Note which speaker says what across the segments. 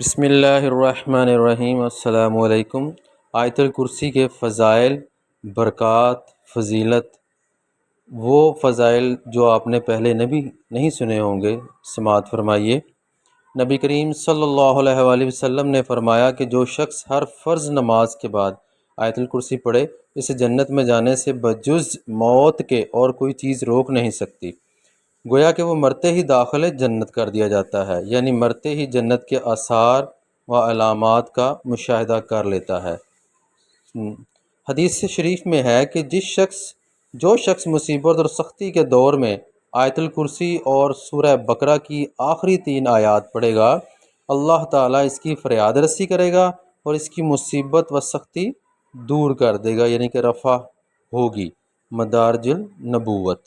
Speaker 1: بسم اللہ الرحمن الرحیم۔ السلام علیکم۔ آیت الکرسی کے فضائل، برکات، فضیلت، وہ فضائل جو آپ نے پہلے نہیں سنے ہوں گے، سماعت فرمائیے۔ نبی کریم صلی اللہ علیہ وآلہ وسلم نے فرمایا کہ جو شخص ہر فرض نماز کے بعد آیت الکرسی پڑھے، اسے جنت میں جانے سے بجز موت کے اور کوئی چیز روک نہیں سکتی۔ گویا کہ وہ مرتے ہی داخل جنت کر دیا جاتا ہے، یعنی مرتے ہی جنت کے آثار و علامات کا مشاہدہ کر لیتا ہے۔ حدیث شریف میں ہے کہ جو شخص مصیبت اور سختی کے دور میں آیت الکرسی اور سورہ بقرہ کی آخری 3 آیات پڑھے گا، اللہ تعالیٰ اس کی فریاد رسی کرے گا اور اس کی مصیبت و سختی دور کر دے گا، یعنی کہ رفع ہوگی۔ مدارج النبوت۔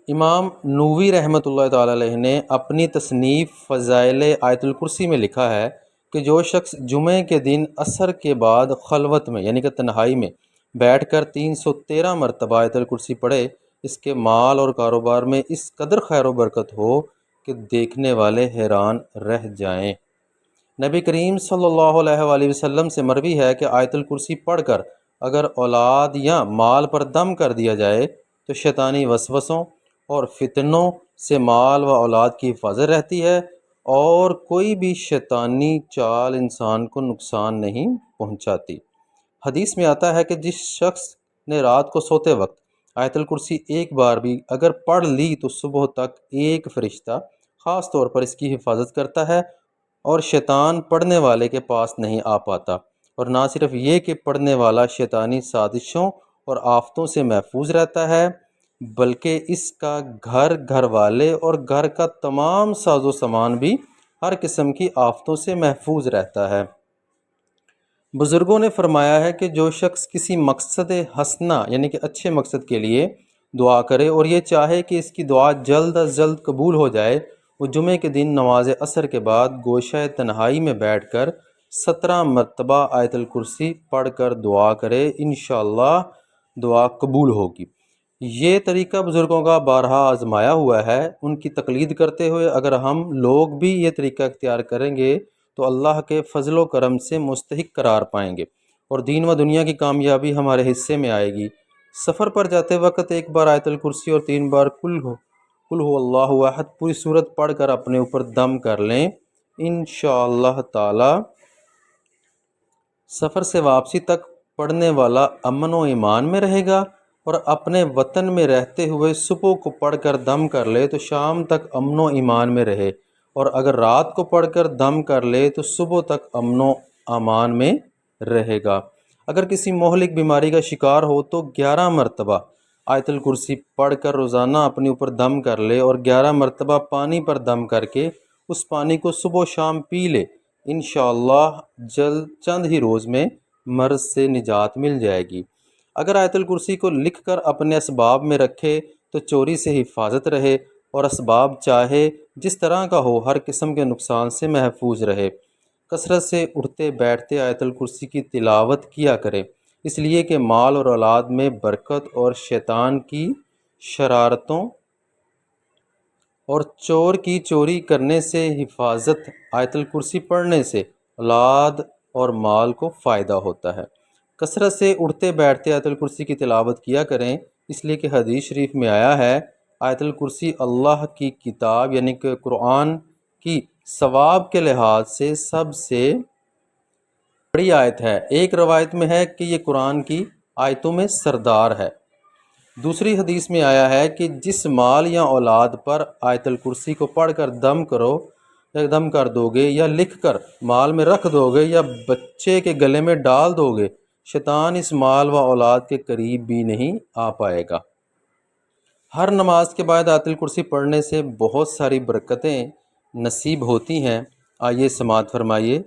Speaker 1: امام نووی رحمۃ اللہ تعالیٰ علیہ نے اپنی تصنیف فضائل آیت الکرسی میں لکھا ہے کہ جو شخص جمعے کے دن عصر کے بعد خلوت میں یعنی کہ تنہائی میں بیٹھ کر 313 مرتبہ آیت الکرسی پڑھے، اس کے مال اور کاروبار میں اس قدر خیر و برکت ہو کہ دیکھنے والے حیران رہ جائیں۔ نبی کریم صلی اللہ علیہ وآلہ وسلم سے مروی ہے کہ آیت الکرسی پڑھ کر اگر اولاد یا مال پر دم کر دیا جائے تو شیطانی وسوسوں اور فتنوں سے مال و اولاد کی حفاظت رہتی ہے اور کوئی بھی شیطانی چال انسان کو نقصان نہیں پہنچاتی۔ حدیث میں آتا ہے کہ جس شخص نے رات کو سوتے وقت آیت الکرسی ایک بار بھی اگر پڑھ لی تو صبح تک ایک فرشتہ خاص طور پر اس کی حفاظت کرتا ہے اور شیطان پڑھنے والے کے پاس نہیں آ پاتا، اور نہ صرف یہ کہ پڑھنے والا شیطانی سازشوں اور آفتوں سے محفوظ رہتا ہے بلکہ اس کا گھر والے اور گھر کا تمام ساز و سامان بھی ہر قسم کی آفتوں سے محفوظ رہتا ہے۔ بزرگوں نے فرمایا ہے کہ جو شخص کسی مقصد حسنہ یعنی کہ اچھے مقصد کے لیے دعا کرے اور یہ چاہے کہ اس کی دعا جلد از جلد قبول ہو جائے، وہ جمعے کے دن نماز عصر کے بعد گوشہ تنہائی میں بیٹھ کر 17 مرتبہ آیت الکرسی پڑھ کر دعا کرے، انشاءاللہ دعا قبول ہوگی۔ یہ طریقہ بزرگوں کا بارہا آزمایا ہوا ہے، ان کی تقلید کرتے ہوئے اگر ہم لوگ بھی یہ طریقہ اختیار کریں گے تو اللہ کے فضل و کرم سے مستحق قرار پائیں گے اور دین و دنیا کی کامیابی ہمارے حصے میں آئے گی۔ سفر پر جاتے وقت ایک بار آیت الکرسی اور 3 بار قل ہو اللہ احد پوری صورت پڑھ کر اپنے اوپر دم کر لیں، انشاءاللہ تعالی سفر سے واپسی تک پڑھنے والا امن و ایمان میں رہے گا، اور اپنے وطن میں رہتے ہوئے صبح کو پڑھ کر دم کر لے تو شام تک امن و ایمان میں رہے، اور اگر رات کو پڑھ کر دم کر لے تو صبح تک امن و امان میں رہے گا۔ اگر کسی مہلک بیماری کا شکار ہو تو 11 مرتبہ آیت الکرسی پڑھ کر روزانہ اپنے اوپر دم کر لے اور 11 مرتبہ پانی پر دم کر کے اس پانی کو صبح و شام پی لے، انشاءاللہ چند ہی روز میں مرض سے نجات مل جائے گی۔ اگر آیت الکرسی کو لکھ کر اپنے اسباب میں رکھے تو چوری سے حفاظت رہے اور اسباب چاہے جس طرح کا ہو ہر قسم کے نقصان سے محفوظ رہے۔ کثرت سے اٹھتے بیٹھتے آیت الکرسی کی تلاوت کیا کرے، اس لیے کہ مال اور اولاد میں برکت اور شیطان کی شرارتوں اور چور کی چوری کرنے سے حفاظت آیت الکرسی پڑھنے سے اولاد اور مال کو فائدہ ہوتا ہے۔ کثرت سے اٹھتے بیٹھتے آیت الکرسی کی تلاوت کیا کریں، اس لیے کہ حدیث شریف میں آیا ہے آیت الکرسی اللہ کی کتاب یعنی کہ قرآن کی ثواب کے لحاظ سے سب سے بڑی آیت ہے۔ ایک روایت میں ہے کہ یہ قرآن کی آیتوں میں سردار ہے۔ دوسری حدیث میں آیا ہے کہ جس مال یا اولاد پر آیت الکرسی کو پڑھ کر دم کر دو گے یا لکھ کر مال میں رکھ دو گے یا بچے کے گلے میں ڈال دو گے، شیطان اس مال و اولاد کے قریب بھی نہیں آ پائے گا۔ ہر نماز کے بعد آیت الکرسی پڑھنے سے بہت ساری برکتیں نصیب ہوتی ہیں۔ آئیے سماعت فرمائیے۔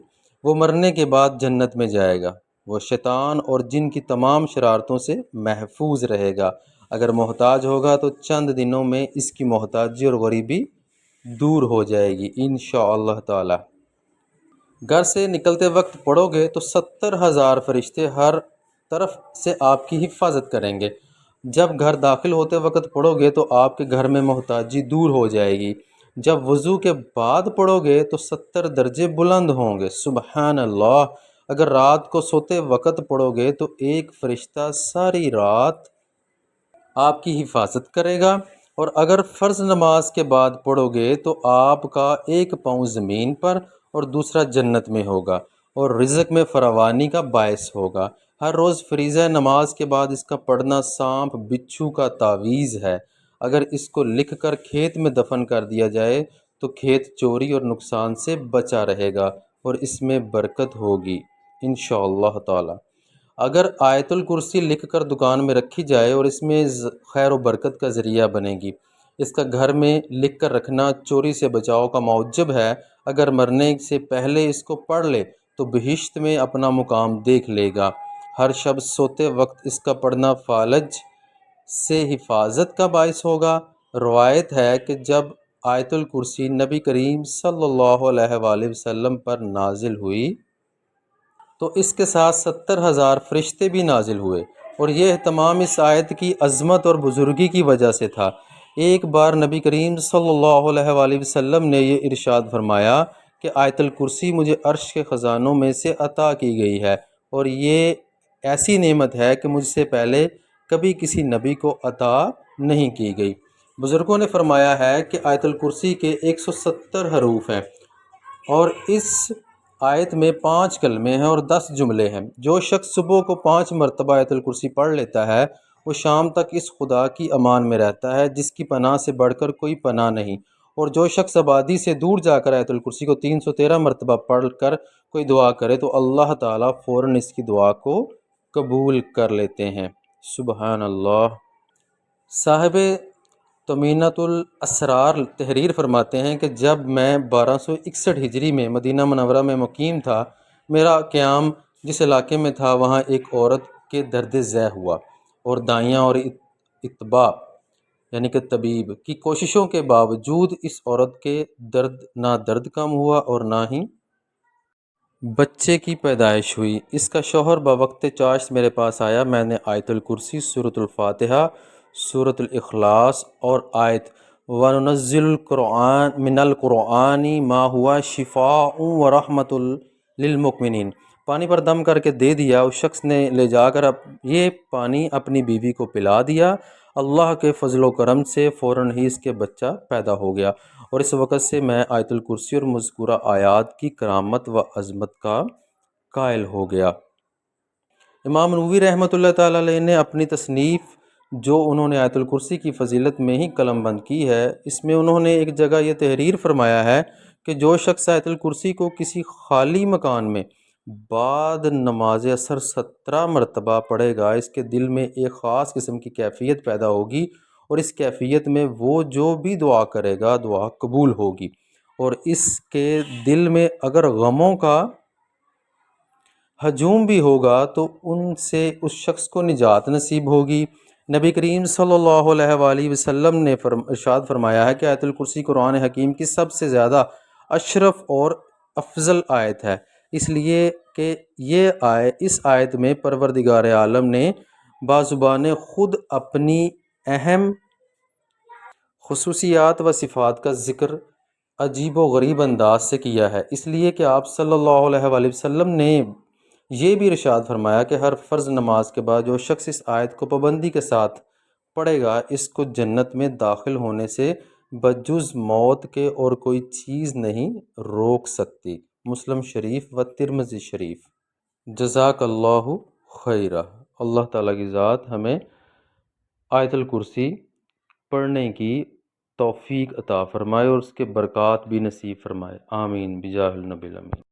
Speaker 1: وہ مرنے کے بعد جنت میں جائے گا، وہ شیطان اور جن کی تمام شرارتوں سے محفوظ رہے گا۔ اگر محتاج ہوگا تو چند دنوں میں اس کی محتاجی اور غریبی دور ہو جائے گی انشاءاللہ تعالی۔ گھر سے نکلتے وقت پڑھو گے تو 70,000 فرشتے ہر طرف سے آپ کی حفاظت کریں گے۔ جب گھر داخل ہوتے وقت پڑھو گے تو آپ کے گھر میں محتاجی دور ہو جائے گی۔ جب وضو کے بعد پڑھو گے تو 70 درجے بلند ہوں گے۔ سبحان اللہ۔ اگر رات کو سوتے وقت پڑھو گے تو ایک فرشتہ ساری رات آپ کی حفاظت کرے گا، اور اگر فرض نماز کے بعد پڑھو گے تو آپ کا ایک پاؤں زمین پر اور دوسرا جنت میں ہوگا، اور رزق میں فراوانی کا باعث ہوگا۔ ہر روز فریضہ نماز کے بعد اس کا پڑھنا سانپ بچھو کا تعویذ ہے۔ اگر اس کو لکھ کر کھیت میں دفن کر دیا جائے تو کھیت چوری اور نقصان سے بچا رہے گا اور اس میں برکت ہوگی انشاءاللہ تعالی۔ اگر آیت الکرسی لکھ کر دکان میں رکھی جائے اور اس میں خیر و برکت کا ذریعہ بنے گی۔ اس کا گھر میں لکھ کر رکھنا چوری سے بچاؤ کا موجب ہے۔ اگر مرنے سے پہلے اس کو پڑھ لے تو بہشت میں اپنا مقام دیکھ لے گا۔ ہر شب سوتے وقت اس کا پڑھنا فالج سے حفاظت کا باعث ہوگا۔ روایت ہے کہ جب آیت الکرسی نبی کریم صلی اللہ علیہ وآلہ وسلم پر نازل ہوئی تو اس کے ساتھ 70,000 فرشتے بھی نازل ہوئے، اور یہ اہتمام اس آیت کی عظمت اور بزرگی کی وجہ سے تھا۔ ایک بار نبی کریم صلی اللہ علیہ وآلہ وسلم نے یہ ارشاد فرمایا کہ آیت الکرسی مجھے عرش کے خزانوں میں سے عطا کی گئی ہے، اور یہ ایسی نعمت ہے کہ مجھ سے پہلے کبھی کسی نبی کو عطا نہیں کی گئی۔ بزرگوں نے فرمایا ہے کہ آیت الکرسی کے 170 حروف ہیں، اور اس آیت میں 5 کلمے ہیں اور 10 جملے ہیں۔ جو شخص صبح کو 5 مرتبہ آیت الکرسی پڑھ لیتا ہے وہ شام تک اس خدا کی امان میں رہتا ہے جس کی پناہ سے بڑھ کر کوئی پناہ نہیں، اور جو شخص آبادی سے دور جا کر آیت الکرسی کو 313 مرتبہ پڑھ کر کوئی دعا کرے تو اللہ تعالیٰ فوراً اس کی دعا کو قبول کر لیتے ہیں۔ سبحان اللہ۔ صاحب تمینۃ الاسرار تحریر فرماتے ہیں کہ جب میں 1261 ہجری میں مدینہ منورہ میں مقیم تھا، میرا قیام جس علاقے میں تھا وہاں ایک عورت کے درد ذہ ہوا، اور دائیاں اور اتباع یعنی کہ طبیب کی کوششوں کے باوجود اس عورت کے نہ درد کم ہوا اور نہ ہی بچے کی پیدائش ہوئی۔ اس کا شوہر بوقت چاشت میرے پاس آیا، میں نے آیت الکرسی، سورۃ الفاتحہ، سورۃ الاخلاص اور آیت وَنُنَزِّلُ القرآن من القرآن ما ہوا شفاء ورحمۃ للمؤمنین پانی پر دم کر کے دے دیا۔ اس شخص نے لے جا کر یہ پانی اپنی بیوی کو پلا دیا۔ اللہ کے فضل و کرم سے فوراً ہی اس کے بچہ پیدا ہو گیا، اور اس وقت سے میں آیت الکرسی اور مذکورہ آیات کی کرامت و عظمت کا قائل ہو گیا۔ امام نووی رحمۃ اللہ تعالیٰ علیہ نے اپنی تصنیف جو انہوں نے آیت الکرسی کی فضیلت میں ہی قلم بند کی ہے، اس میں انہوں نے ایک جگہ یہ تحریر فرمایا ہے کہ جو شخص آیت الکرسی کو کسی خالی مکان میں بعد نماز عصر 17 مرتبہ پڑھے گا، اس کے دل میں ایک خاص قسم کی کیفیت پیدا ہوگی، اور اس کیفیت میں وہ جو بھی دعا کرے گا دعا قبول ہوگی، اور اس کے دل میں اگر غموں کا ہجوم بھی ہوگا تو ان سے اس شخص کو نجات نصیب ہوگی۔ نبی کریم صلی اللہ علیہ وآلہ وسلم نے ارشاد فرمایا ہے کہ آیت الکرسی قرآن حکیم کی سب سے زیادہ اشرف اور افضل آیت ہے، اس لیے کہ اس آیت میں پروردگار عالم نے بازبان خود اپنی اہم خصوصیات و صفات کا ذکر عجیب و غریب انداز سے کیا ہے، اس لیے کہ آپ صلی اللہ علیہ وآلہ وسلم نے یہ بھی ارشاد فرمایا کہ ہر فرض نماز کے بعد جو شخص اس آیت کو پابندی کے ساتھ پڑھے گا اس کو جنت میں داخل ہونے سے بجز موت کے اور کوئی چیز نہیں روک سکتی۔ مسلم شریف و ترمذی شریف۔ جزاک اللہ خیرہ۔ اللہ تعالیٰ کی ذات ہمیں آیت الکرسی پڑھنے کی توفیق عطا فرمائے اور اس کے برکات بھی نصیب فرمائے، آمین بجاہ النبی الامین۔